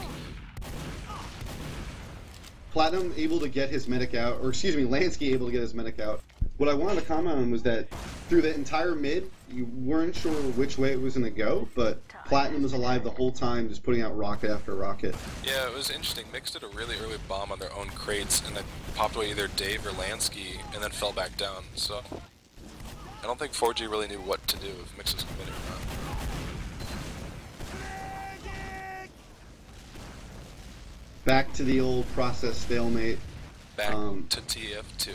Platinum able to get his medic out, or excuse me, Lansky able to get his medic out. What I wanted to comment on was that through the entire mid, you weren't sure which way it was going to go, but Platinum was alive the whole time, just putting out rocket after rocket. Yeah, it was interesting. Mix did a really early bomb on their own crates and then popped away either Dave or Lansky and then fell back down. So I don't think 4G really knew what to do if Mix was committed or not. Back to the old process stalemate. Back to TF2.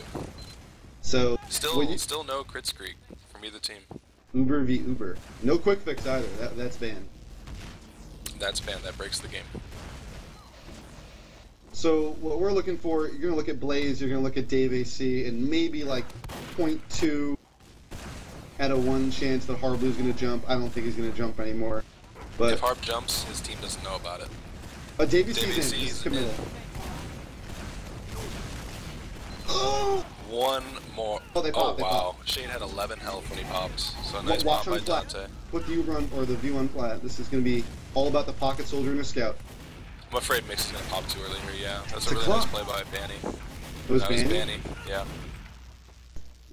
So Still no crit streak from either team. Uber v Uber. No quick fix either. That's banned. That's banned. That breaks the game. So what we're looking for, you're gonna look at Blaze, you're gonna look at Dave AC, and maybe like 0.2 at a 1 chance that Harblu's gonna jump. I don't think he's gonna jump anymore. But If Harp jumps, his team doesn't know about it. Dave Dave AC's in. AC This is is committal. in. Oh! One more. Oh, they popped, they wow. Shade had 11 health when he popped. So nice Watch pop by on flat. Dante. Put the Uber on, or the view on flat. This is gonna be all about the pocket soldier and a scout. I'm afraid Mix is gonna pop too early here. Yeah, that's It's a a really nice clock. play by Banny. It was That was Banny? Banny. Yeah.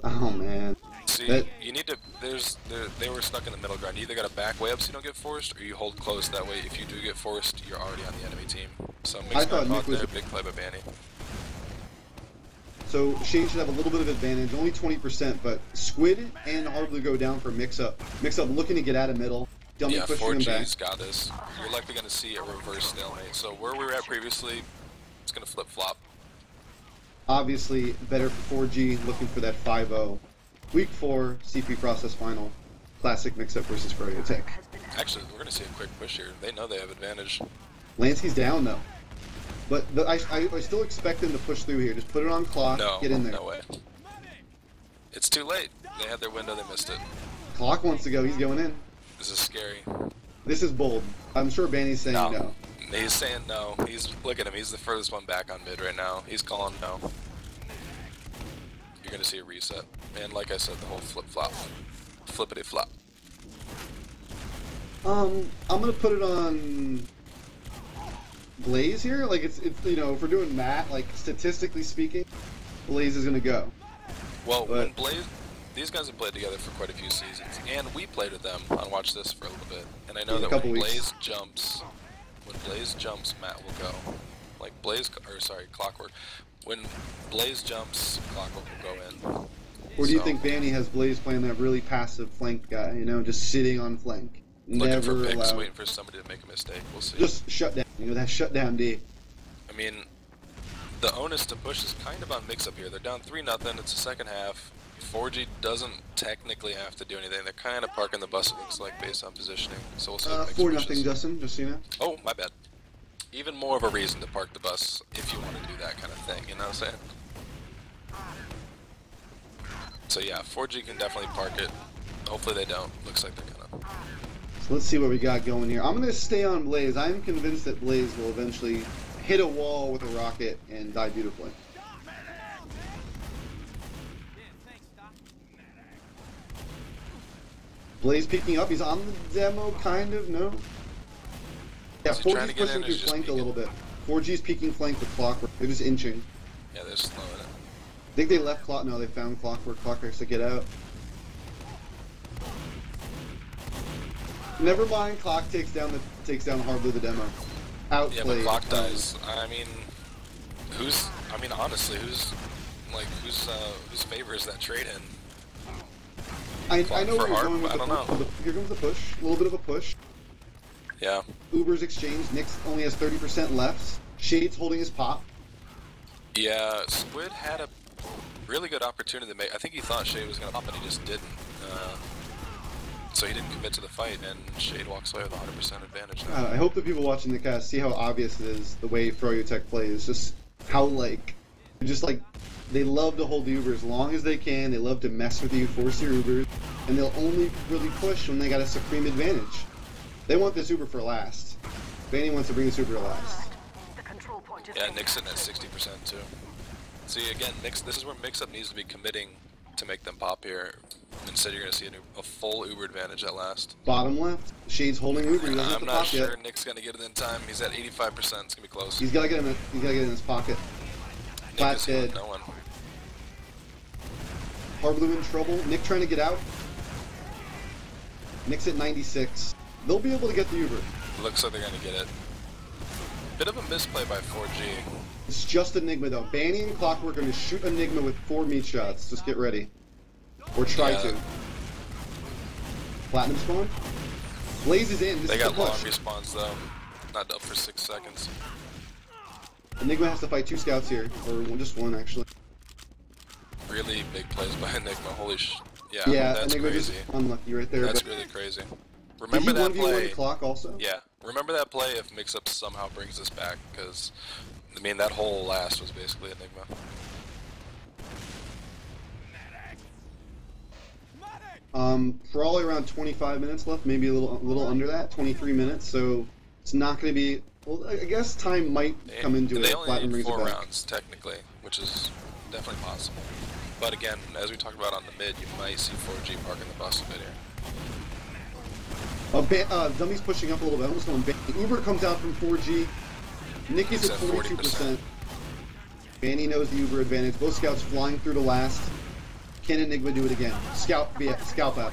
Oh man. See, you need to. They were stuck in the middle ground. You either got to back way up so you don't get forced, or you hold close. That way, if you do get forced, you're already on the enemy team. So I thought Mixup Nick was there, big play by Banny. So Shade should have a little bit of advantage, only 20%, but Squid and Hardly go down for Mixup. Mixup looking to get out of middle. Dummy Yeah, pushing him back. 4G's got this. You're likely going to see a reverse stalemate. So where we were at previously, it's going to flip-flop. Obviously, better for 4G, looking for that 5-0. Week 4, CP process final. Classic Mixup versus froyotech. Actually, we're going to see a quick push here. They know they have advantage. Lansky's down, though. But I still expect them to push through here. Just put it on clock, get in there. No way. It's too late. They had their window, they missed it. Clock wants to go, he's going in. This is scary. This is bold. I'm sure Banny's saying no. He's saying no. Look at him. He's the furthest one back on mid right now. He's calling no. You're gonna see a reset. And like I said, the whole flip-flop. Flippity-flop. I'm gonna put it on Blaze here. Like it's you know, if we're doing math, like statistically speaking, Blaze is gonna go. Well, when Blaze, these guys have played together for quite a few seasons, and we played with them on Watch This for a little bit. And I know that when Blaze jumps, Matt will go. Like Clockwork. When Blaze jumps, Clockwork will go in. Or do you think Banny has Blaze playing that really passive flank guy? You know, just sitting on flank, looking for picks, allowed. waiting for somebody to make a mistake. We'll see. Just shut down. You know, that shutdown D. I mean, the onus to push is kind of on Mixup here. They're down 3-0. It's the second half. 4G doesn't technically have to do anything. They're kind of parking the bus, it looks like, based on positioning. So we'll see. 4-0, Justin. Just so you know. Oh, my bad. Even more of a reason to park the bus if you want to do that kind of thing. You know what I'm saying? So yeah, 4G can definitely park it. Hopefully they don't. Looks like they're gonna. So let's see what we got going here. I'm gonna stay on Blaze. I'm convinced that Blaze will eventually hit a wall with a rocket and die beautifully. Blaze peeking up. He's on the demo, kind of. No. Yeah, 4G's pushing through flank a little bit. 4G's peeking flank with Clockwork. They're just inching. Yeah, they're slowing it. I think they left Clock. No, they found Clockwork. Clockwork has to get out. Never mind. Clock takes down Hardly the demo. Outplayed. Yeah, but Clock dies. I mean, honestly, whose favor is that trade in? I know where you're going with I don't know. Here comes the push. A little bit of a push. Yeah. Uber's exchange. Nick's only has 30% left. Shade's holding his pop. Yeah, Squid had a really good opportunity to make. I think he thought Shade was going to pop, but he just didn't. So he didn't commit to the fight, and Shade walks away with 100% advantage now. I hope the people watching the cast see how obvious it is, the way froyotech plays. Just how, they love to hold the Uber as long as they can. They love to mess with you, force your Ubers, and they'll only really push when they got a supreme advantage. They want this Uber for last. Banny wants to bring this Uber to last. Yeah, Nick's sitting at 60% too. See, again, this is where Mixup needs to be committing to make them pop here. Instead, you're going to see a full Uber advantage at last. Bottom left. Shade's holding Uber. He doesn't have to I'm not pop sure yet. Nick's going to get it in time. He's at 85%. It's going to be close. He's got to get in his pocket. Flat dead. No one. Hardblue in trouble. Nick trying to get out. Nick's at 96. They'll be able to get the Uber. Looks like they're going to get it. Bit of a misplay by 4G. It's just Enigma though. Banny and Clockwork are going to shoot Enigma with 4 meat shots. Just get ready. Or try to. Platinum spawn? Blaze is in. This they is got the long push. respawns though. Not up for 6 seconds. Enigma has to fight 2 scouts here. Or just 1 actually. Really big plays by Enigma. Holy yeah, that's Enigma crazy. Just unlucky right there. That's really crazy. Remember that play. Clock also? Yeah. Remember that play if Mixup somehow brings us back, because I mean that whole last was basically Enigma. Probably around 25 minutes left, maybe a little under that, 23 minutes. So it's not going to be. Well, I guess time might come into it. They only need 4 rounds technically, which is definitely possible. But again, as we talked about on the mid, you might see 4G parking the bus a bit here. Dummy's pushing up a little bit. Almost going. Uber comes out from 4G. Nicky's at 42%. Banny knows the Uber advantage. Both scouts flying through to last. Can Enigma do it again? Scalp out.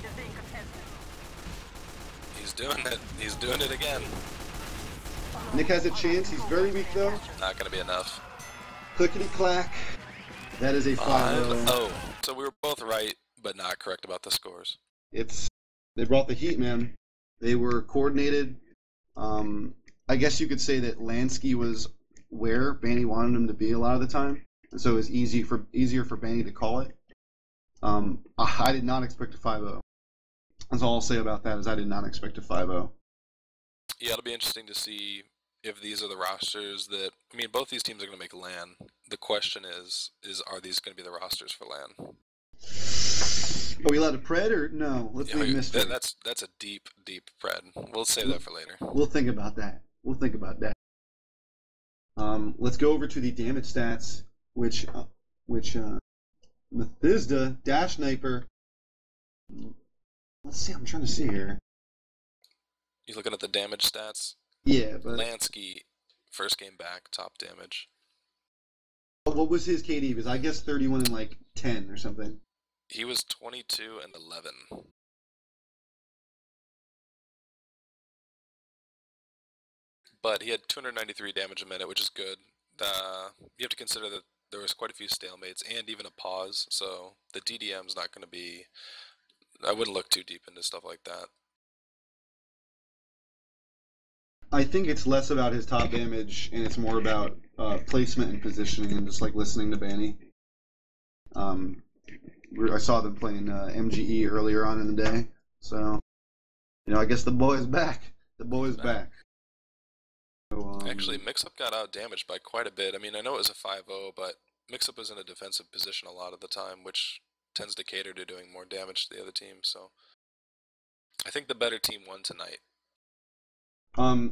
He's doing it. He's doing it again. Nick has a chance. He's very weak though. Not gonna be enough. Clickety clack. That is a 5-0. Oh, so we were both right, but not correct about the scores. They brought the heat, man. They were coordinated. I guess you could say that Lansky was where Banny wanted him to be a lot of the time, and so it was easier for Banny to call it. I did not expect a 5-0. That's all I'll say about that is I did not expect a 5-0. Yeah, it'll be interesting to see if these are the rosters that... I mean, both these teams are going to make LAN. The question is are these going to be the rosters for LAN? Are we allowed to pred or no? Let's leave mystery. That's a deep, deep pred. We'll save that for later. We'll think about that. Let's go over to the damage stats, which Methsad Dash Sniper. Let's see. I'm trying to see here. You looking at the damage stats? Yeah, but Lansky, first game back, top damage. What was his KD? Was I guess 31 and like 10 or something. He was 22 and 11. But he had 293 damage a minute, which is good. You have to consider that there was quite a few stalemates and even a pause, so the DDM's not going to be... I wouldn't look too deep into stuff like that. I think it's less about his top damage, and it's more about placement and positioning, and just like listening to Banny. I saw them playing MGE earlier on in the day, so I guess the boy is back. Back. So, actually, Mixup got out damaged by quite a bit. I mean, I know it was a 5-0, but Mixup is in a defensive position a lot of the time, which tends to cater to doing more damage to the other team. So I think the better team won tonight.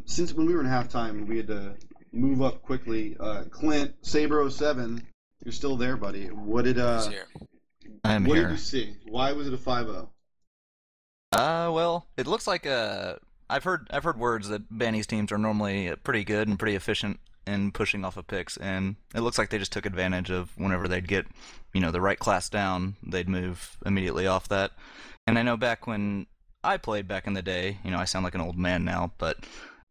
Since when we were in halftime, we had to move up quickly. Clint, Saber07, you're still there, buddy. What did He's here. I'm what here. did you see? Why was it a 5-0? Well, it looks like I've heard words that Banny's teams are normally pretty good and pretty efficient in pushing off of picks, and it looks like they just took advantage of whenever they'd get, the right class down, they'd move immediately off that. And I know back when I played back in the day, I sound like an old man now, but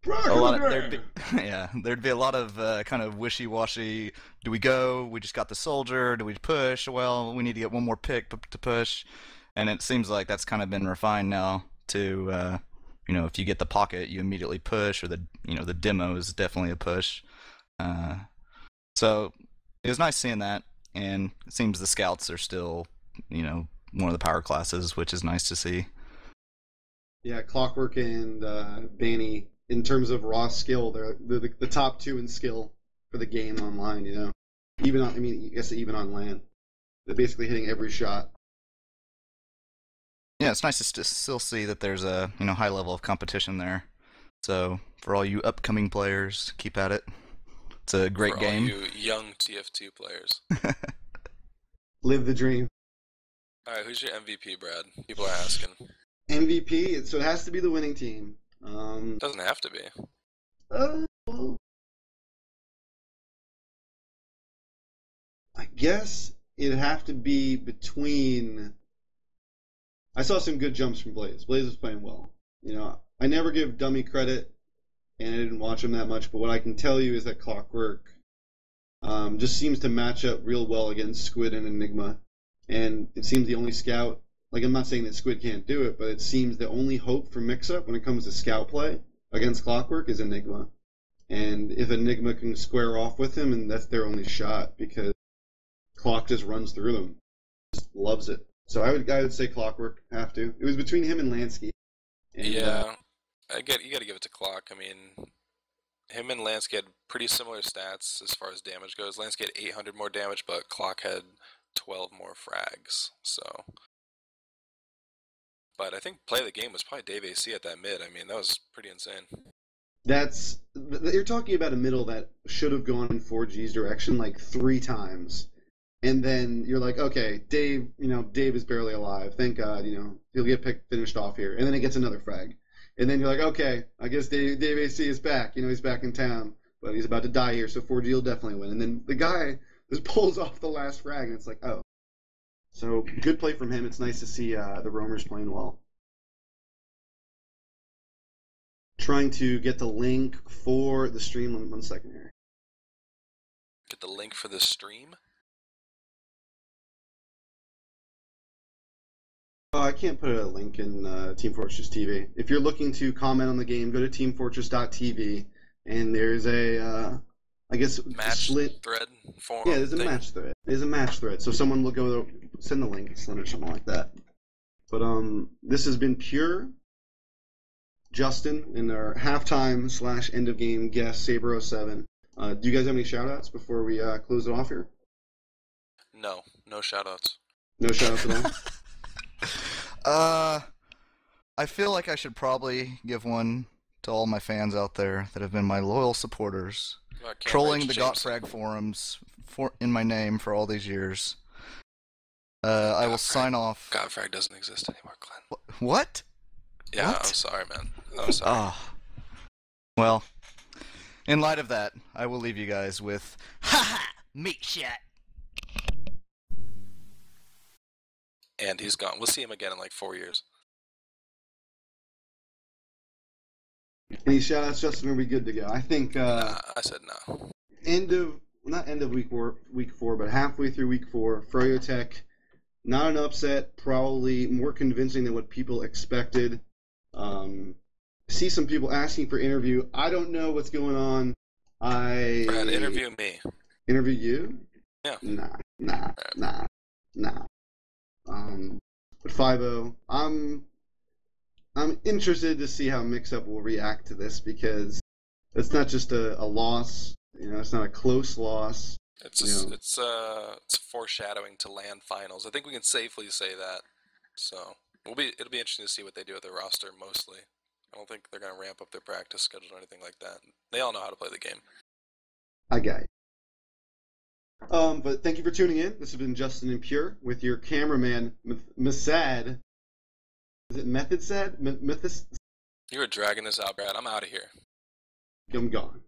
there'd be a lot of kind of wishy-washy. Do we go? We just got the soldier. Do we push? Well, we need to get one more pick to push. And it seems like that's kind of been refined now to, if you get the pocket, you immediately push, or the demo is definitely a push. So it was nice seeing that, and it seems the scouts are still, one of the power classes, which is nice to see. Yeah, Clockwork and Banny, in terms of raw skill, they're the top two in skill for the game online. Even on, even on LAN, they're basically hitting every shot. Yeah, it's nice to still see that there's a high level of competition there. So for all you upcoming players, keep at it. It's a great game. For all you young TF2 players. Live the dream. All right, who's your MVP, Brad? People are asking. MVP, so it has to be the winning team. Doesn't have to be. Well, I guess it'd have to be between... I saw some good jumps from Blaze. Blaze was playing well. I never give Dummy credit, and I didn't watch him that much, but what I can tell you is that Clockwork just seems to match up real well against Squid and Enigma, and it seems the only scout... I'm not saying that Squid can't do it, but it seems the only hope for Mixup when it comes to scout play against Clockwork is Enigma. And if Enigma can square off with him, and that's their only shot, because Clock just runs through them. Just loves it. So I would say Clockwork have to. It was between him and Lansky. And, you got to give it to Clock. I mean, him and Lansky had pretty similar stats as far as damage goes. Lansky had 800 more damage, but Clock had 12 more frags. So... But I think play of the game was probably Dave AC at that mid. I mean, that was pretty insane. You're talking about a middle that should have gone in 4G's direction like 3 times. And then you're like, okay, Dave is barely alive. Thank God, he'll get finished off here. And then he gets another frag. And then you're like, okay, I guess Dave AC is back. He's back in town. But he's about to die here, so 4G will definitely win. And then the guy just pulls off the last frag, and it's like, oh. So good play from him. It's nice to see the roamers playing well. Trying to get the link for the stream. 1 second here. Get the link for the stream? I can't put a link in Team Fortress TV. If you're looking to comment on the game, go to teamfortress.tv, and there's a, I guess, match thread forum. Yeah, there's a match thread. There's a match thread. So someone will go send the link, or something like that. But this has been Pure, Justin, and our halftime / end of game guest Saber07. Do you guys have any shout outs before we close it off here? No shout outs. No shout outs at all? I feel like I should probably give one to all my fans out there that have been my loyal supporters, trolling the Gottfrag forums in my name for all these years. I will sign off. Gottfrag doesn't exist anymore, Glenn. What? Yeah, what? I'm sorry, man. I'm sorry. Well, in light of that, I will leave you guys with Mixup. And he's gone. We'll see him again in like 4 years. Any shout outs, Justin? Are we good to go? I think I said no. Not end of week four, but halfway through week 4, froyotech, not an upset, probably more convincing than what people expected. See some people asking for interview. I don't know what's going on. Brad, interview me. Interview you? Yeah. Nah. But 5-0, I'm interested to see how Mixup will react to this, because it's not just a loss. It's not a close loss. It's foreshadowing to land finals. I think we can safely say that. So it'll be interesting to see what they do with their roster. Mostly, I don't think they're gonna ramp up their practice schedule or anything like that. They all know how to play the game. I got it. But thank you for tuning in. This has been Justin and Pure with your cameraman, mthsad. Is it mthsad? You were dragging this out, Brad. I'm out of here. I'm gone.